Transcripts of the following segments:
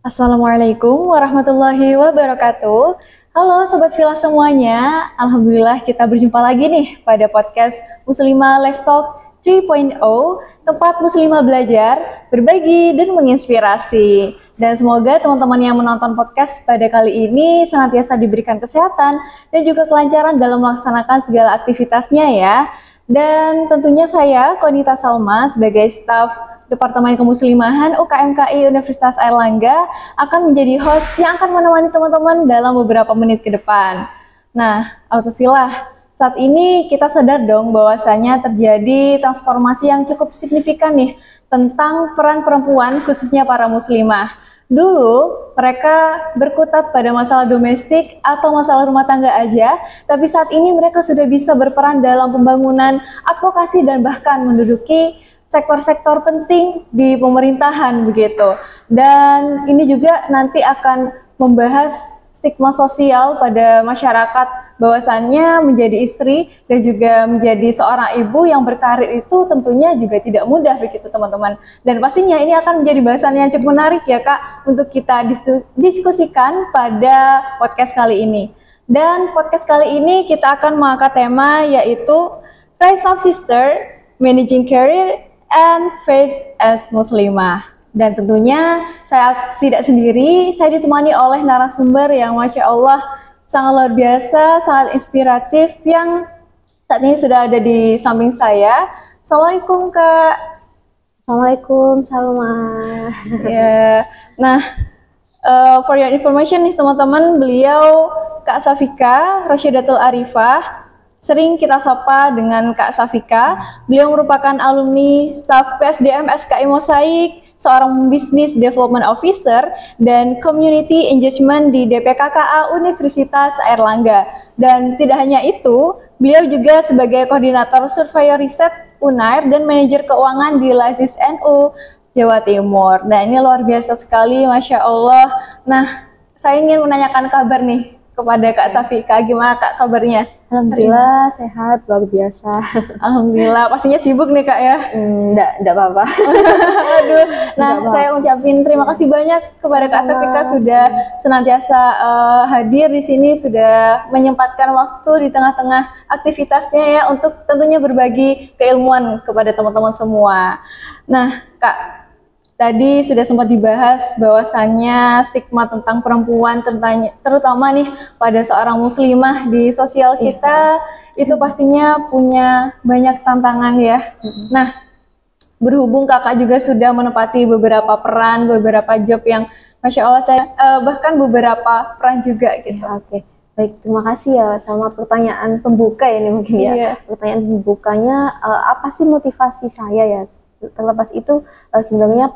Assalamualaikum warahmatullahi wabarakatuh. Halo Sobat Villa semuanya, Alhamdulillah kita berjumpa lagi nih pada podcast Muslimah Live Talk 3.0, tempat Muslimah belajar, berbagi, dan menginspirasi. Dan semoga teman-teman yang menonton podcast pada kali ini senantiasa diberikan kesehatan dan juga kelancaran dalam melaksanakan segala aktivitasnya ya. Dan tentunya saya, Konita Salma, sebagai staf Departemen Kemuslimahan UKMKI Universitas Airlangga akan menjadi host yang akan menemani teman-teman dalam beberapa menit ke depan. Nah, alhamdulillah, saat ini kita sadar dong bahwasanya terjadi transformasi yang cukup signifikan nih tentang peran perempuan khususnya para muslimah. Dulu mereka berkutat pada masalah domestik atau masalah rumah tangga aja, tapi saat ini mereka sudah bisa berperan dalam pembangunan, advokasi, dan bahkan menduduki sektor-sektor penting di pemerintahan begitu. Dan ini juga nanti akan membahas stigma sosial pada masyarakat bahwasannya menjadi istri dan juga menjadi seorang ibu yang berkarir itu tentunya juga tidak mudah begitu teman-teman. Dan pastinya ini akan menjadi bahasan yang cukup menarik ya Kak untuk kita diskusikan pada podcast kali ini. Dan podcast kali ini kita akan mengangkat tema yaitu Rise of Sister, Managing Career and Faith as Muslimah. Dan tentunya saya tidak sendiri, saya ditemani oleh narasumber yang Masya Allah sangat luar biasa, sangat inspiratif yang saat ini sudah ada di samping saya. Assalamualaikum Kak. Assalamualaikum Salma. Ya, nah for your information nih teman-teman, beliau Kak Safika Rasyidatul Arifah. Sering kita sapa dengan Kak Safika. Beliau merupakan alumni staf PSDM SKI Mosaik, seorang Business Development Officer dan Community Engagement di DPKKA Universitas Airlangga. Dan tidak hanya itu, beliau juga sebagai Koordinator Surveyor Riset Unair dan Manajer Keuangan di Lazis NU Jawa Timur. Nah ini luar biasa sekali, Masya Allah. Nah saya ingin menanyakan kabar nih kepada Kak Safika, gimana Kak kabarnya? Alhamdulillah sehat, luar biasa. Alhamdulillah, pastinya sibuk nih Kak ya? Enggak apa-apa. Aduh, nah saya ucapin terima kasih banyak kepada Kak Safika sudah senantiasa hadir di sini, sudah menyempatkan waktu di tengah-tengah aktivitasnya ya untuk tentunya berbagi keilmuan kepada teman-teman semua. Nah Kak, tadi sudah sempat dibahas bahwasannya stigma tentang perempuan, terutama nih pada seorang muslimah di sosial kita, itu pastinya punya banyak tantangan ya. Nah, berhubung kakak juga sudah menempati beberapa peran, beberapa job yang Masya Allah, bahkan beberapa peran juga gitu. Oke. Baik, terima kasih ya sama pertanyaan pembuka ini mungkin ya. Pertanyaan pembukanya, apa sih motivasi saya ya? Terlepas itu sebenarnya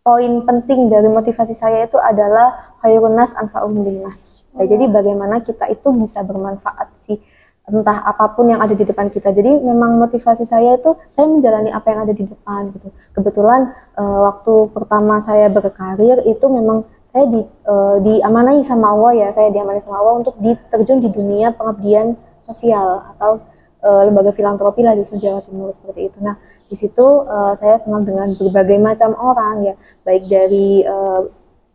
poin penting dari motivasi saya itu adalah khairun nas anfa'uhum linnas. Jadi bagaimana kita itu bisa bermanfaat sih entah apapun yang ada di depan kita. Jadi memang motivasi saya itu saya menjalani apa yang ada di depan gitu. Kebetulan waktu pertama saya berkarir itu memang saya diamanai sama Allah ya. Saya diamanai sama Allah untuk diterjun di dunia pengabdian sosial atau lembaga filantropi lah di Jawa Timur seperti itu. Nah, di situ saya kenal dengan berbagai macam orang ya, baik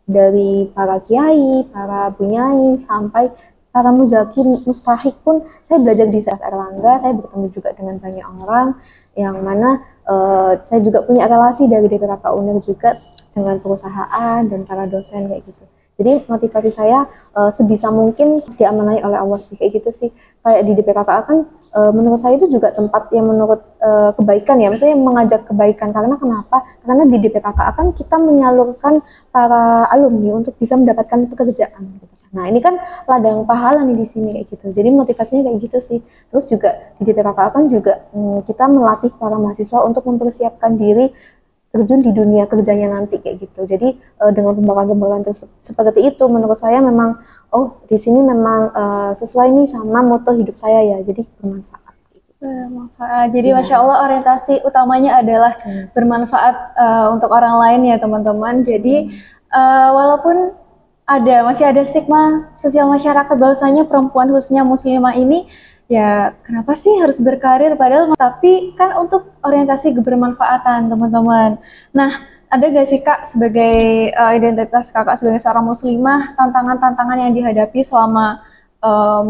dari para kiai, para bunyai sampai para muzaki, mustahik pun saya belajar di SAS Airlangga. Saya bertemu juga dengan banyak orang yang mana saya juga punya relasi dari DPKK UNER juga dengan perusahaan dan para dosen kayak gitu. Jadi motivasi saya sebisa mungkin diamanai oleh Allah sih, kayak gitu sih. Kayak di DPKKA kan menurut saya itu juga tempat yang menurut kebaikan ya, maksudnya mengajak kebaikan. Karena kenapa? Karena di DPKKA kan kita menyalurkan para alumni untuk bisa mendapatkan pekerjaan gitu. Nah ini kan ladang pahala nih di sini kayak gitu. Jadi motivasinya kayak gitu sih. Terus juga di DPKKA kan juga kita melatih para mahasiswa untuk mempersiapkan diri terjun di dunia kerjanya nanti kayak gitu. Jadi dengan pembawaan-pembawaan seperti itu menurut saya memang di sini memang sesuai nih sama moto hidup saya ya. Jadi bermanfaat. Bermanfaat. Jadi Masya Allah orientasi utamanya adalah bermanfaat untuk orang lain ya teman-teman. Jadi walaupun masih ada stigma sosial masyarakat bahwasanya perempuan khususnya muslimah ini ya kenapa sih harus berkarir padahal tapi kan untuk orientasi kebermanfaatan teman-teman. Nah ada gak sih Kak sebagai identitas Kakak sebagai seorang muslimah, tantangan-tantangan yang dihadapi selama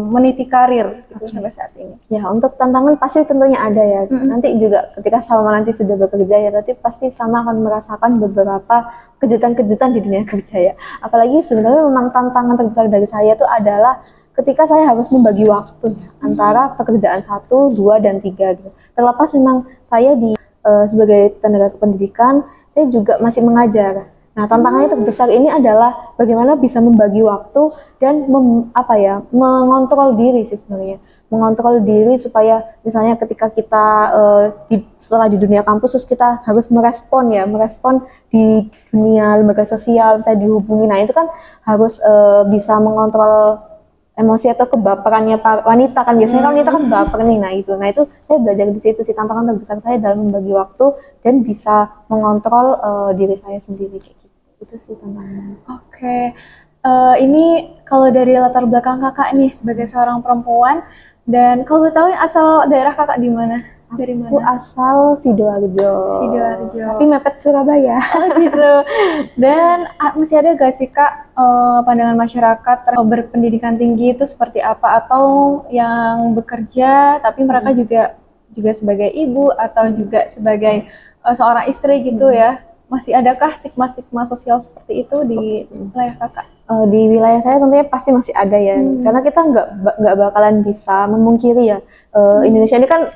meniti karir gitu sampai saat ini? Ya, untuk tantangan pasti tentunya ada ya. Nanti juga ketika Salma nanti sudah bekerja ya, nanti pasti sama akan merasakan beberapa kejutan-kejutan di dunia kerja ya. Apalagi sebenarnya memang tantangan terbesar dari saya itu adalah ketika saya harus membagi waktu antara pekerjaan 1, 2, dan 3 gitu. Terlepas memang saya sebagai tenaga kependidikan, saya juga masih mengajar. Nah, tantangannya terbesar ini adalah bagaimana bisa membagi waktu dan mengontrol diri sih sebenarnya. Mengontrol diri supaya misalnya ketika kita setelah di dunia kampus terus kita harus merespon di dunia lembaga sosial, misalnya dihubungi. Nah, itu kan harus bisa mengontrol emosi atau kebaperannya wanita kan, biasanya kan wanita kan baper nih. Nah itu saya belajar di situ sih, tantangan terbesar saya dalam membagi waktu dan bisa mengontrol diri saya sendiri kayak gitu. Itu sih tantangannya. Oke. Ini kalau dari latar belakang Kakak nih sebagai seorang perempuan, dan kalau boleh tahu asal daerah Kakak di mana? Dari mana? Aku asal Sidoarjo. Sidoarjo. Tapi mepet Surabaya. Oh gitu. Dan masih ada gak sih Kak pandangan masyarakat berpendidikan tinggi itu seperti apa, atau yang bekerja tapi mereka juga sebagai ibu atau juga sebagai seorang istri gitu ya? Masih adakah stigma-stigma sosial seperti itu di wilayah Kakak? Di wilayah saya tentunya pasti masih ada ya, karena kita nggak bakalan bisa memungkiri ya, Indonesia ini kan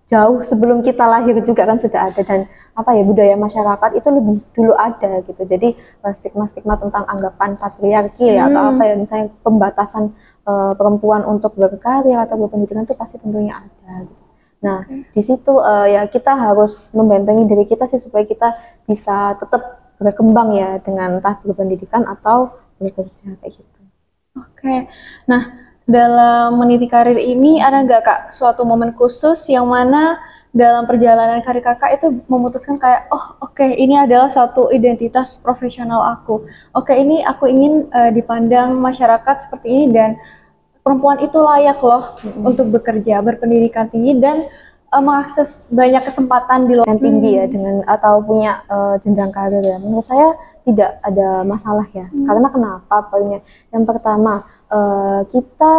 jauh sebelum kita lahir juga kan sudah ada, dan budaya masyarakat itu lebih dulu ada gitu. Jadi stigma-stigma tentang anggapan patriarki ya, atau misalnya pembatasan perempuan untuk berkarir atau berpendidikan itu pasti tentunya ada gitu. Nah, di situ ya kita harus membentengi diri kita sih supaya kita bisa tetap berkembang ya dengan entah berpendidikan atau bekerja kayak gitu. Oke. Nah, dalam meniti karir ini ada nggak Kak suatu momen khusus yang mana dalam perjalanan karir Kakak itu memutuskan kayak oke, ini adalah suatu identitas profesional aku. Oke, ini aku ingin dipandang masyarakat seperti ini, dan perempuan itu layak loh untuk bekerja, berpendidikan tinggi dan mengakses banyak kesempatan di luar tinggi ya dengan atau punya jenjang karir ya. Menurut saya tidak ada masalah ya. Karena kenapa? Poinnya yang pertama, kita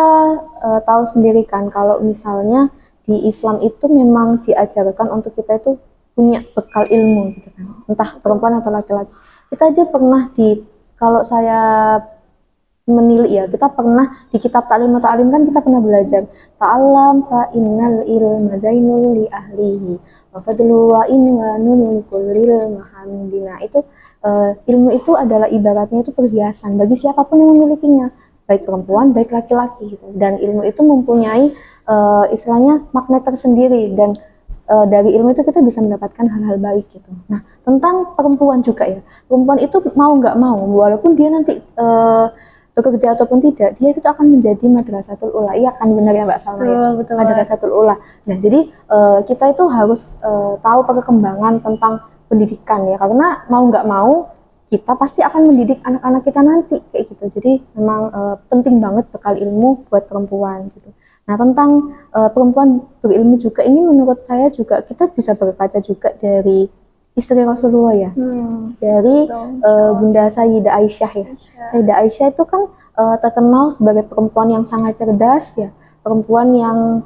tahu sendiri kan kalau misalnya di Islam itu memang diajarkan untuk kita itu punya bekal ilmu gitu kan. Entah perempuan atau laki-laki. Kita aja pernah kalau saya menilik ya, kita pernah di kitab Ta'lim atau Alim kan kita pernah belajar ta'allam fa innal ilma zainul li ahlihi wa fadlu wa inwanul kullil mahamdina. Itu ilmu itu adalah ibaratnya itu perhiasan bagi siapapun yang memilikinya, baik perempuan baik laki-laki gitu. Dan ilmu itu mempunyai istilahnya magnet tersendiri, dan dari ilmu itu kita bisa mendapatkan hal-hal baik gitu. Nah, tentang perempuan juga ya, perempuan itu mau nggak mau, walaupun dia nanti bekerja ataupun tidak, dia itu akan menjadi madrasatul ula. Iya kan, benar ya Mbak Salma ya? Betul. Madrasatul ula. Nah, jadi kita itu harus tahu perkembangan tentang pendidikan ya, karena mau nggak mau kita pasti akan mendidik anak-anak kita nanti kayak gitu. Jadi memang penting banget bekal ilmu buat perempuan gitu. Nah, tentang perempuan berilmu juga ini menurut saya juga kita bisa berkaca juga dari istri Rasulullah ya, dari Bunda Sayyidah Aisyah ya. Sayyidah Aisyah itu kan terkenal sebagai perempuan yang sangat cerdas ya, perempuan yang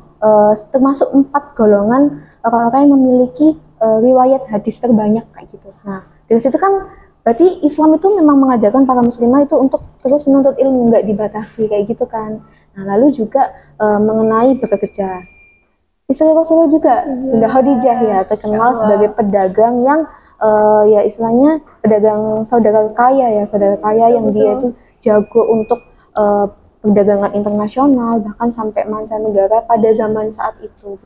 termasuk 4 golongan orang-orang yang memiliki riwayat hadis terbanyak kayak gitu. Nah, dari situ kan berarti Islam itu memang mengajarkan para muslimah itu untuk terus menuntut ilmu, nggak dibatasi kayak gitu kan. Nah, lalu juga mengenai bekerja. Istri Rasulullah juga, Bunda Khadijah ya, terkenal sebagai pedagang yang ya istilahnya pedagang saudara kaya ya, saudara kaya yang dia itu jago untuk perdagangan internasional bahkan sampai mancanegara pada zaman saat itu.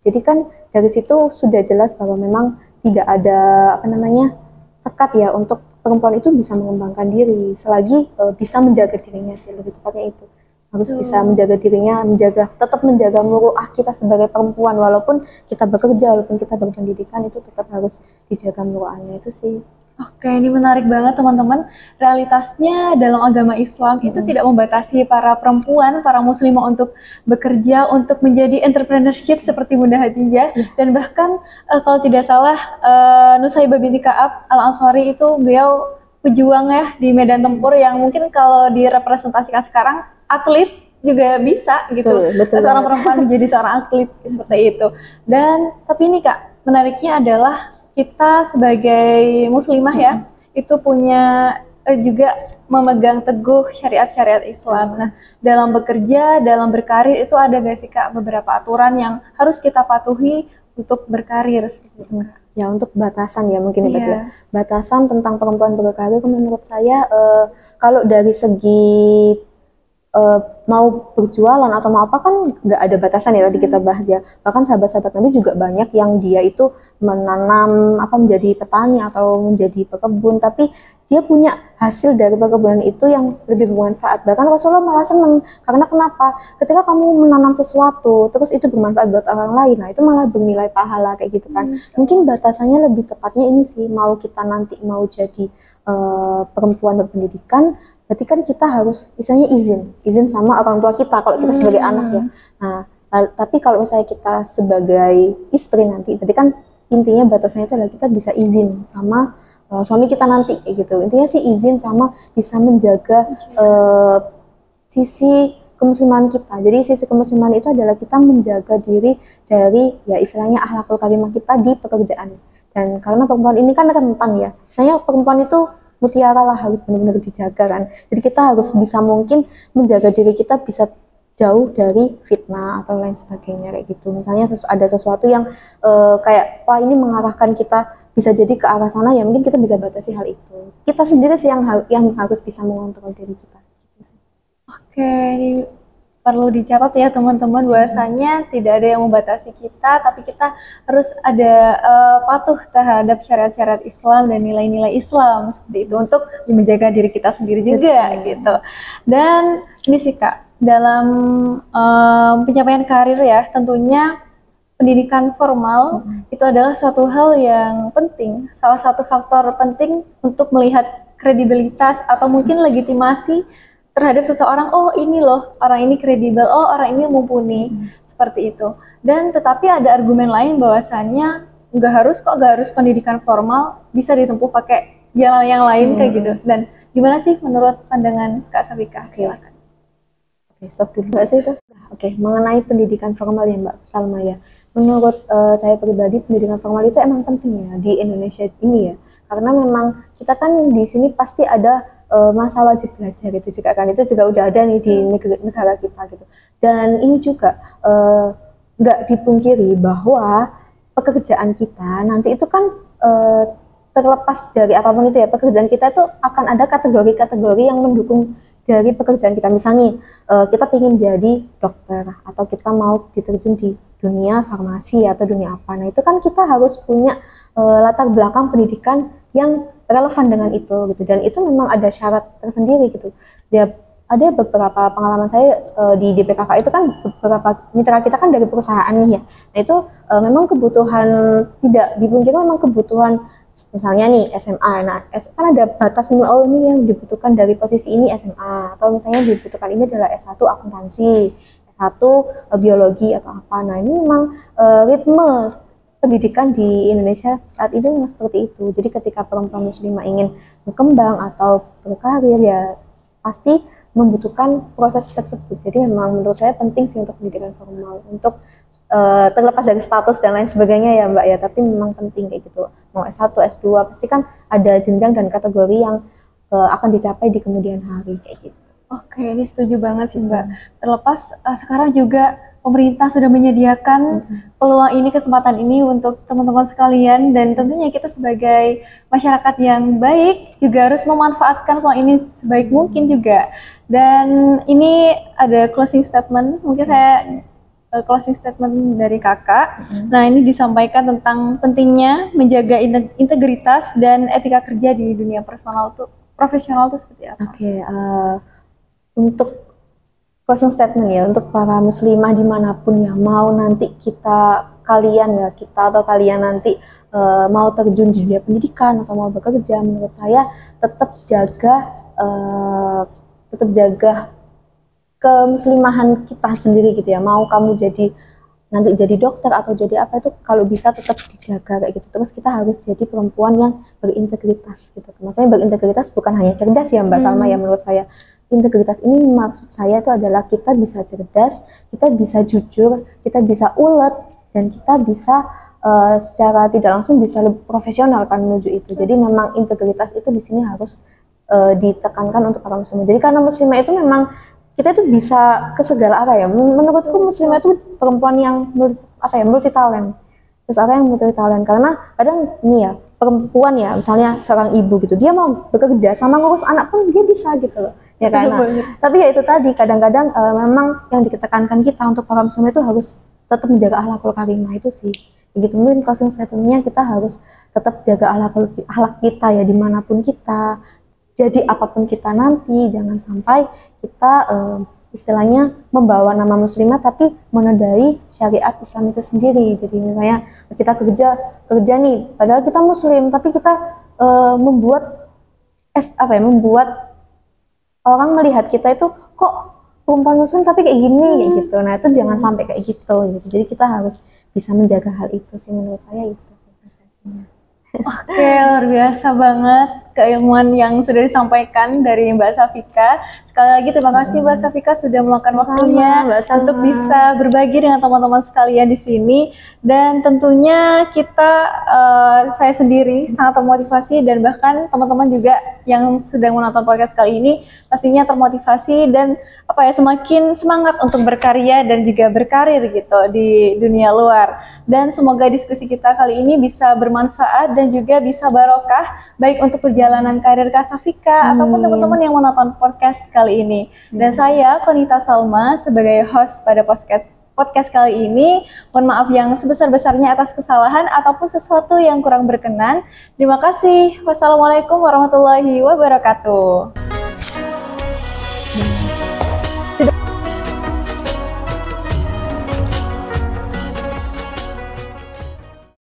Jadi kan dari situ sudah jelas bahwa memang tidak ada sekat ya untuk perempuan itu bisa mengembangkan diri selagi bisa menjaga dirinya sih, lebih tepatnya itu. Harus bisa menjaga dirinya, tetap menjaga muruah kita sebagai perempuan, walaupun kita bekerja, walaupun kita berpendidikan, itu tetap harus dijaga muruahnya itu sih. Oke, ini menarik banget teman-teman. Realitasnya dalam agama Islam itu tidak membatasi para perempuan, para muslimah untuk bekerja, untuk menjadi entrepreneurship seperti Bunda Hadijah. Dan bahkan kalau tidak salah Nusaibah binti Ka'ab Al-Ansari itu beliau pejuang ya di medan tempur yang mungkin kalau direpresentasikan sekarang atlet juga bisa gitu. Betul Seorang banget. perempuan menjadi seorang atlet seperti itu. Dan tapi ini Kak, menariknya adalah kita sebagai muslimah ya, itu punya juga memegang teguh syariat-syariat Islam. Nah, dalam bekerja, dalam berkarir itu ada gak sih Kak beberapa aturan yang harus kita patuhi untuk berkarir seperti itu Kak? Ya, untuk batasan ya mungkin itu Iya. batasan tentang perempuan berkarir menurut saya kalau dari segi mau berjualan atau mau apa kan nggak ada batasan ya, tadi kita bahas ya. Bahkan sahabat-sahabat Nabi juga banyak yang dia itu menanam apa, menjadi petani atau menjadi pekebun, tapi dia punya hasil dari perkebunan itu yang lebih bermanfaat. Bahkan Rasulullah malah senang, karena kenapa? Ketika kamu menanam sesuatu terus itu bermanfaat buat orang lain, nah itu malah bernilai pahala kayak gitu kan. Mungkin batasannya lebih tepatnya ini sih, mau kita nanti mau jadi perempuan berpendidikan, berarti kan kita harus misalnya izin sama orang tua kita kalau kita sebagai anak ya. Nah, tapi kalau misalnya kita sebagai istri nanti, berarti kan intinya batasannya itu adalah kita bisa izin sama suami kita nanti kayak gitu. Intinya sih izin sama bisa menjaga sisi kemusliman kita. Jadi sisi kemusliman itu adalah kita menjaga diri dari ya istilahnya akhlakul karimah kita di pekerjaan. Dan karena perempuan ini kan rentan ya. Misalnya perempuan itu mutiara lah, harus benar-benar dijaga kan. Jadi kita harus bisa mungkin menjaga diri kita bisa jauh dari fitnah atau lain sebagainya kayak gitu. Misalnya ada sesuatu yang kayak wah ini mengarahkan kita bisa jadi ke arah sana, ya mungkin kita bisa batasi hal itu. Kita sendiri sih yang harus bisa mengontrol diri kita. Oke, ini perlu dicatat ya teman-teman, bahwasanya tidak ada yang membatasi kita, tapi kita harus ada patuh terhadap syariat-syariat Islam dan nilai-nilai Islam seperti itu untuk menjaga diri kita sendiri juga gitu. Dan ini sih Kak, dalam pencapaian karir ya, tentunya pendidikan formal itu adalah suatu hal yang penting, salah satu faktor penting untuk melihat kredibilitas atau mungkin legitimasi terhadap seseorang. Oh ini loh, orang ini kredibel, oh orang ini mumpuni, seperti itu. Dan tetapi ada argumen lain bahwasannya nggak harus pendidikan formal, bisa ditempuh pakai jalan yang lain kayak gitu. Dan gimana sih menurut pandangan Kak Sabika? Silakan. Oke, stop dulu nggak sih itu? Oke, mengenai pendidikan formal ya Mbak Salma ya. Menurut saya pribadi pendidikan formal itu emang penting ya di Indonesia ini ya. Karena memang kita kan di sini pasti ada masa wajib belajar itu juga kan, itu juga udah ada nih di negara kita gitu. Dan ini juga nggak dipungkiri bahwa pekerjaan kita nanti itu kan terlepas dari apapun itu ya, pekerjaan kita itu akan ada kategori-kategori yang mendukung dari pekerjaan kita. Misalnya kita ingin jadi dokter atau kita mau diterjun di dunia farmasi atau dunia apa, nah itu kan kita harus punya latar belakang pendidikan yang relevan dengan itu gitu, dan itu memang ada syarat tersendiri gitu. Dia ada beberapa pengalaman saya di DPKK itu kan beberapa mitra kita kan dari perusahaan nih ya. Nah itu memang kebutuhan, tidak dipungkiri memang kebutuhan, misalnya nih SMA, nah kan ada batas minimal, oh ini yang dibutuhkan dari posisi ini SMA, atau misalnya dibutuhkan ini adalah S1 akuntansi, S1 biologi atau apa. Nah ini memang ritme pendidikan di Indonesia saat ini memang seperti itu. Jadi ketika perempuan muslimah ingin berkembang atau berkarir ya pasti membutuhkan proses tersebut. Jadi memang menurut saya penting sih untuk pendidikan formal, untuk terlepas dari status dan lain sebagainya ya Mbak ya, tapi memang penting kayak gitu. Mau S1, S2 pasti kan ada jenjang dan kategori yang akan dicapai di kemudian hari kayak gitu. Oke, ini setuju banget sih Mbak. Terlepas sekarang juga pemerintah sudah menyediakan peluang ini, kesempatan ini untuk teman-teman sekalian, dan tentunya kita sebagai masyarakat yang baik juga harus memanfaatkan peluang ini sebaik mungkin juga. Dan ini ada closing statement, mungkin saya closing statement dari kakak. Nah ini disampaikan tentang pentingnya menjaga integritas dan etika kerja di dunia profesional itu seperti apa? Oke, untuk closing statement ya, untuk para muslimah dimanapun ya, mau nanti kita kalian ya, kita atau kalian nanti mau terjun di dunia pendidikan atau mau bekerja, menurut saya tetap jaga kemuslimahan kita sendiri gitu ya. Mau kamu nanti jadi dokter atau jadi apa, itu kalau bisa tetap dijaga kayak gitu. Terus kita harus jadi perempuan yang berintegritas gitu. Maksudnya berintegritas bukan hanya cerdas ya Mbak Salma ya, menurut saya. Integritas ini maksud saya itu adalah kita bisa cerdas, kita bisa jujur, kita bisa ulet, dan kita bisa secara tidak langsung bisa lebih profesional kan menuju itu. Jadi memang integritas itu di sini harus ditekankan untuk para muslimah. Jadi karena muslimah itu memang kita itu bisa ke segala apa ya. Menurutku muslimah itu perempuan yang multi talent. Terus apa yang multi talent? Karena kadang nih ya, perempuan ya, misalnya seorang ibu gitu, dia mau bekerja sama ngurus anak pun dia bisa gitu loh. Ya kan? Tapi ya itu tadi, kadang-kadang memang yang ditekankan kita untuk para muslimah itu harus tetap menjaga akhlakul karimah itu sih. Begitu mungkin closing statement-nya, kita harus tetap jaga akhlak kita ya dimanapun kita. Jadi apapun kita nanti, jangan sampai kita istilahnya membawa nama muslimah tapi menodai syariat Islam itu sendiri. Jadi misalnya kita kerja nih, padahal kita muslim, tapi kita membuat orang melihat kita itu kok perempuan muslim tapi kayak gini kayak gitu. Nah itu jangan sampai kayak gitu. Jadi kita harus bisa menjaga hal itu sih, menurut saya itu. Oke, luar biasa banget keilmuan yang sudah disampaikan dari Mbak Safika. Sekali lagi terima kasih Mbak Safika sudah meluangkan waktunya untuk bisa berbagi dengan teman-teman sekalian di sini. Dan tentunya saya sendiri sangat termotivasi, dan bahkan teman-teman juga yang sedang menonton podcast kali ini pastinya termotivasi dan semakin semangat untuk berkarya dan juga berkarir gitu di dunia luar. Dan semoga diskusi kita kali ini bisa bermanfaat dan juga bisa barokah baik untuk perjalanan karir Kak Safika ataupun teman-teman yang menonton podcast kali ini. Dan saya Konita Salma sebagai host pada podcast kali ini, mohon maaf yang sebesar-besarnya atas kesalahan ataupun sesuatu yang kurang berkenan. Terima kasih. Wassalamualaikum warahmatullahi wabarakatuh.